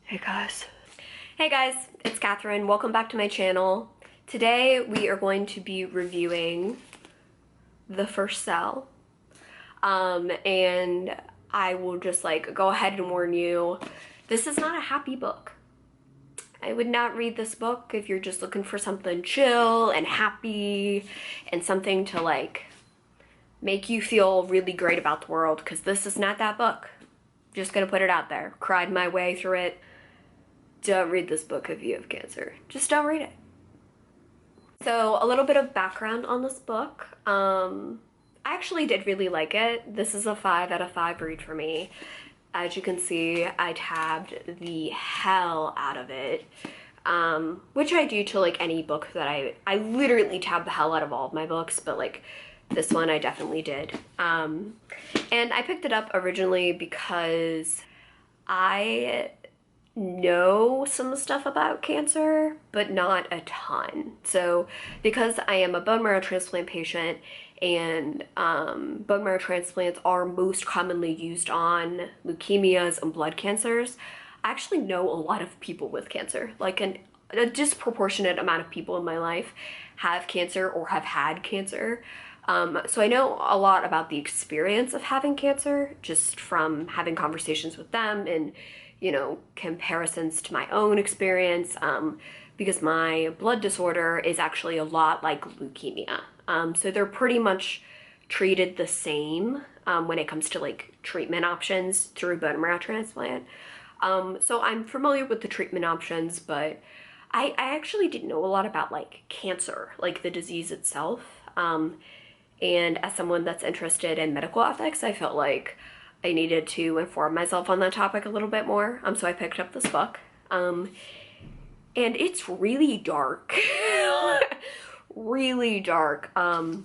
Hey guys. Hey guys, it's Catherine. Welcome back to my channel. Today we are going to be reviewing The First Cell. And I will just go ahead and warn you, this is not a happy book. I would not read this book if you're just looking for something chill and happy and something to make you feel really great about the world, because this is not that book. Just gonna put it out there. Cried my way through it. Don't read this book if you have cancer. Just don't read it. So a little bit of background on this book. I actually did really like it. This is a 5 out of 5 read for me. As you can see, I tabbed the hell out of it. Which I do to any book that I literally tab the hell out of all of my books, but this one I definitely did. And I picked it up originally because I know some stuff about cancer, but not a ton. So because I am a bone marrow transplant patient, and bone marrow transplants are most commonly used on leukemias and blood cancers, I actually know a lot of people with cancer. A disproportionate amount of people in my life have cancer or have had cancer. So I know a lot about the experience of having cancer just from having conversations with them and comparisons to my own experience, because my blood disorder is actually a lot like leukemia. So they're pretty much treated the same when it comes to treatment options through bone marrow transplant. So I'm familiar with the treatment options, but I actually didn't know a lot about cancer, the disease itself. And as someone that's interested in medical ethics, I felt like I needed to inform myself on that topic a little bit more. So I picked up this book. And it's really dark. Really dark. Azra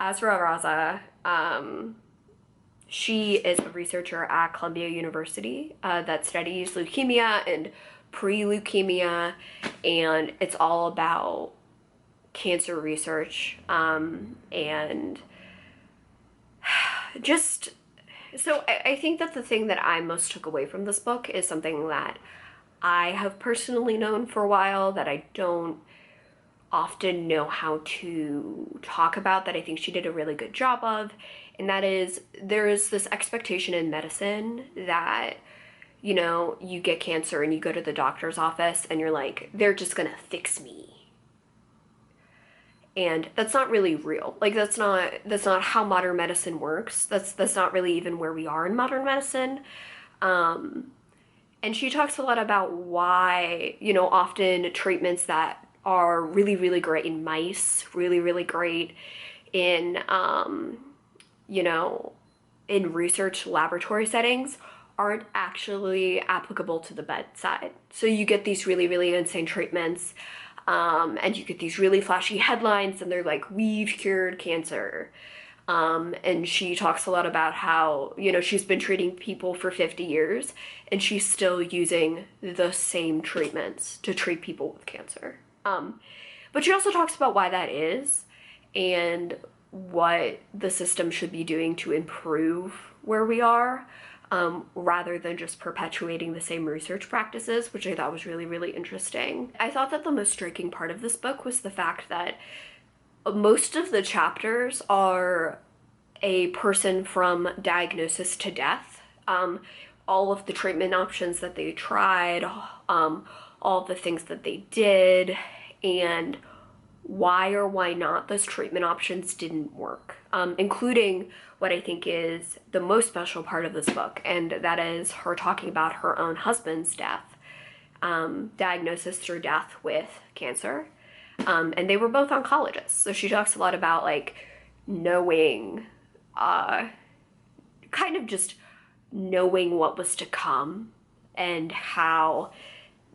Raza, she is a researcher at Columbia University that studies leukemia and pre-leukemia, and it's all about cancer research, and just so I think that the thing that I most took away from this book is something that I have personally known for a while that I don't often know how to talk about, that I think she did a really good job of, and that is there is this expectation in medicine that you get cancer and you go to the doctor's office and you're like, they're just gonna fix me. And that's not really real. That's not how modern medicine works. That's not really even where we are in modern medicine. And she talks a lot about why, often treatments that are really, really great in mice, really, really great in, in research laboratory settings, aren't actually applicable to the bedside. So you get these really, really insane treatments, and you get these really flashy headlines, and they're like, we've cured cancer. And she talks a lot about how, she's been treating people for 50 years, and she's still using the same treatments to treat people with cancer. But she also talks about why that is, and what the system should be doing to improve where we are, rather than just perpetuating the same research practices, which I thought was really, really interesting. I thought that the most striking part of this book was the fact that most of the chapters are a person from diagnosis to death. All of the treatment options that they tried, all the things that they did, and why or why not those treatment options didn't work, including what I think is the most special part of this book, and that is her talking about her own husband's death, diagnosis through death with cancer, and they were both oncologists. So she talks a lot about knowing, kind of just knowing what was to come, and how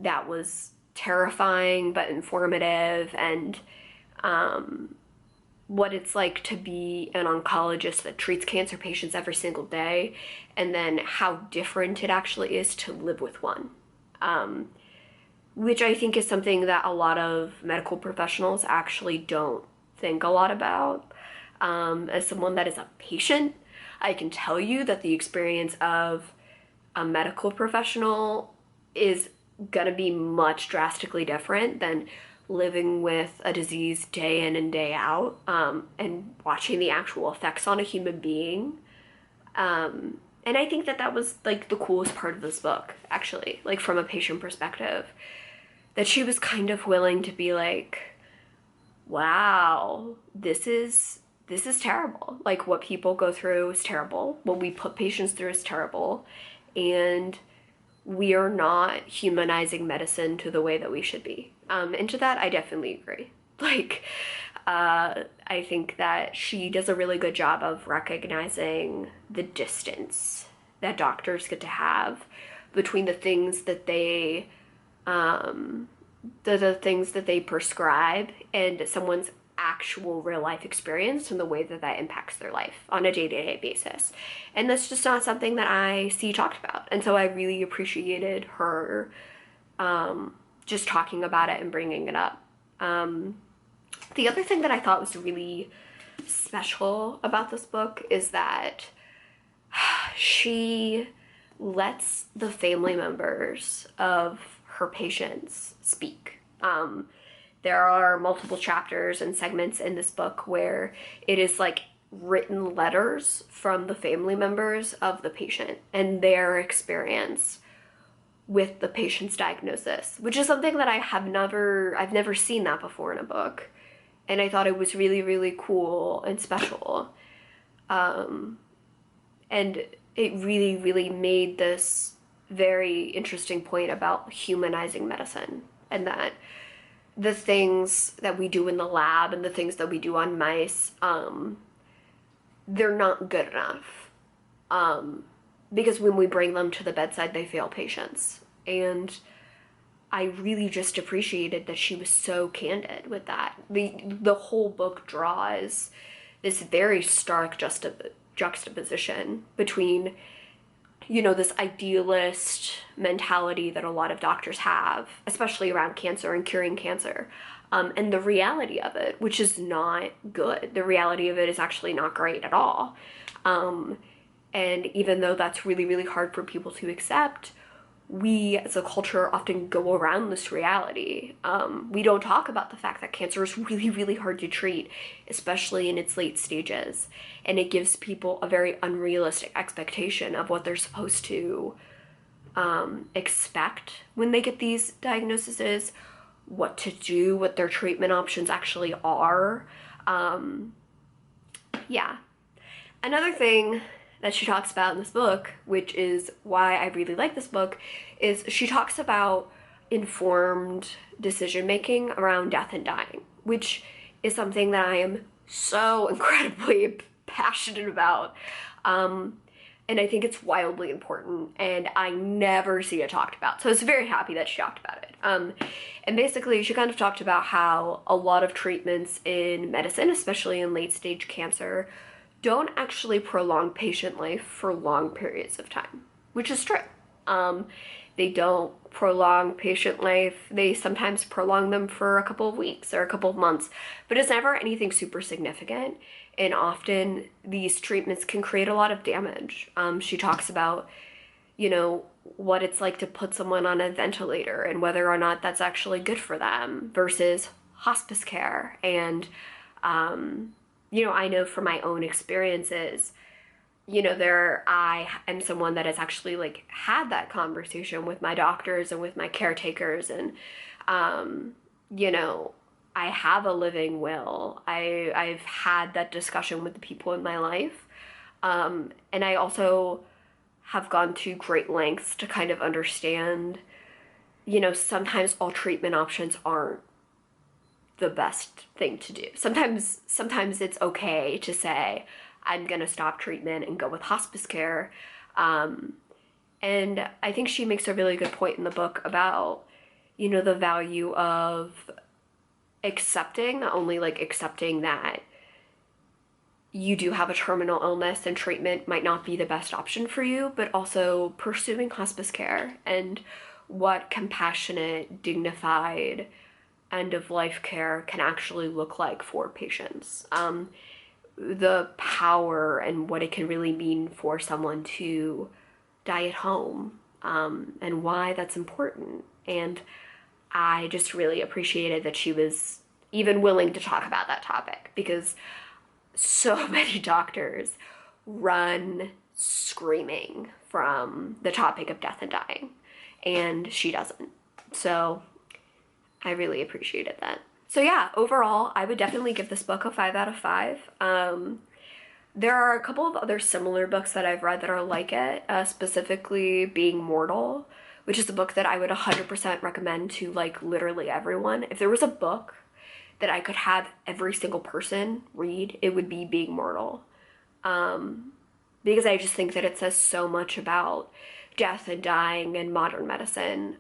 that was terrifying but informative, and what it's like to be an oncologist that treats cancer patients every single day, and then how different it actually is to live with one, which I think is something that a lot of medical professionals actually don't think a lot about. As someone that is a patient, I can tell you that the experience of a medical professional is gonna be much drastically different than living with a disease day in and day out, and watching the actual effects on a human being. And I think that that was like the coolest part of this book, actually, like from a patient perspective, that she was kind of willing to be like, wow, this is terrible. Like, what people go through is terrible. What we put patients through is terrible. And we are not humanizing medicine to the way that we should be. And to that, I definitely agree. Like, I think that she does a really good job of recognizing the distance that doctors get to have between the things that they, the things that they prescribe and someone's actual real life experience and the way that that impacts their life on a day-to-day basis. And that's just not something that I see talked about. And so I really appreciated her just talking about it and bringing it up. The other thing that I thought was really special about this book is that she lets the family members of her patients speak. There are multiple chapters and segments in this book where it is like written letters from the family members of the patient and their experience with the patient's diagnosis, which is something that I've never seen that before in a book. And I thought it was really, really cool and special. And it really, really made this very interesting point about humanizing medicine, and that the things that we do in the lab and the things that we do on mice, they're not good enough. Because when we bring them to the bedside, they fail patients. And I really just appreciated that she was so candid with that. The whole book draws this very stark juxtaposition between, you know, this idealist mentality that a lot of doctors have, especially around cancer and curing cancer, and the reality of it, which is not good. The reality of it is actually not great at all. And even though that's really, really hard for people to accept, we as a culture often go around this reality. We don't talk about the fact that cancer is really, really hard to treat, especially in its late stages. And it gives people a very unrealistic expectation of what they're supposed to expect when they get these diagnoses, what to do, what their treatment options actually are. Yeah. Another thing that she talks about in this book, which is why I really like this book, is she talks about informed decision making around death and dying, which is something that I am so incredibly passionate about. And I think it's wildly important, and I never see it talked about. So I was very happy that she talked about it. And basically, she kind of talked about how a lot of treatments in medicine, especially in late stage cancer, don't actually prolong patient life for long periods of time, which is true. They don't prolong patient life. They sometimes prolong them for a couple of weeks or a couple of months, but it's never anything super significant. And often these treatments can create a lot of damage. She talks about, you know, what it's like to put someone on a ventilator and whether or not that's actually good for them versus hospice care. And, you know, I know from my own experiences, you know, I am someone that has actually like had that conversation with my doctors and with my caretakers, and, you know, I have a living will. I've had that discussion with the people in my life. And I also have gone to great lengths to kind of understand, you know, sometimes all treatment options aren't the best thing to do. Sometimes it's okay to say, I'm gonna stop treatment and go with hospice care. And I think she makes a really good point in the book about, you know, the value of accepting, not only like accepting that you do have a terminal illness and treatment might not be the best option for you, but also pursuing hospice care and what compassionate, dignified end-of-life care can actually look like for patients. The power and what it can really mean for someone to die at home and why that's important. And I just really appreciated that she was even willing to talk about that topic, because so many doctors run screaming from the topic of death and dying, and she doesn't. So I really appreciated that. So yeah, overall, I would definitely give this book a 5 out of 5. There are a couple of other similar books that I've read that are like it, specifically Being Mortal, which is a book that I would 100% recommend to like literally everyone. If there was a book that I could have every single person read, it would be Being Mortal. Because I just think that it says so much about death and dying and modern medicine.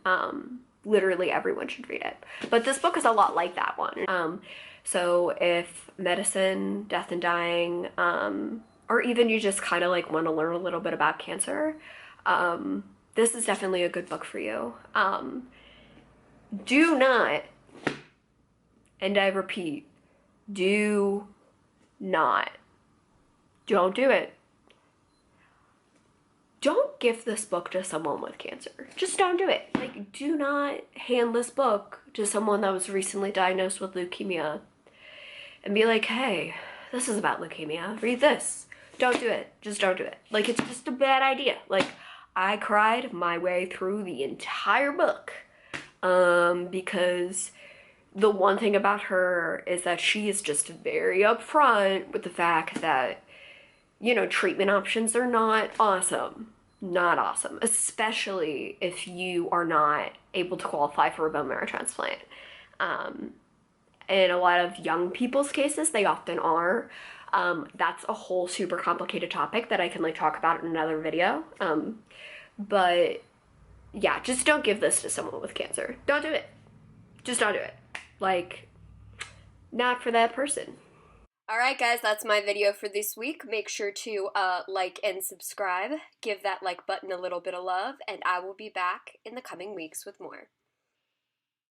Literally everyone should read it. But this book is a lot like that one. So if medicine, death and dying, or even you just kind of like want to learn a little bit about cancer, this is definitely a good book for you. Do not, and I repeat, do not, don't do it. Don't give this book to someone with cancer. Just don't do it. Like, do not hand this book to someone that was recently diagnosed with leukemia and be like, hey, this is about leukemia. Read this. Don't do it. Just don't do it. Like, it's just a bad idea. Like, I cried my way through the entire book because the one thing about her is that she is just very upfront with the fact that, you know, treatment options are not awesome. Not awesome. Especially if you are not able to qualify for a bone marrow transplant. In a lot of young people's cases, they often are. That's a whole super complicated topic that I can like talk about in another video. But yeah, just don't give this to someone with cancer. Don't do it. Just don't do it. Like, not for that person. Alright guys, that's my video for this week. Make sure to like and subscribe. Give that like button a little bit of love, and I will be back in the coming weeks with more.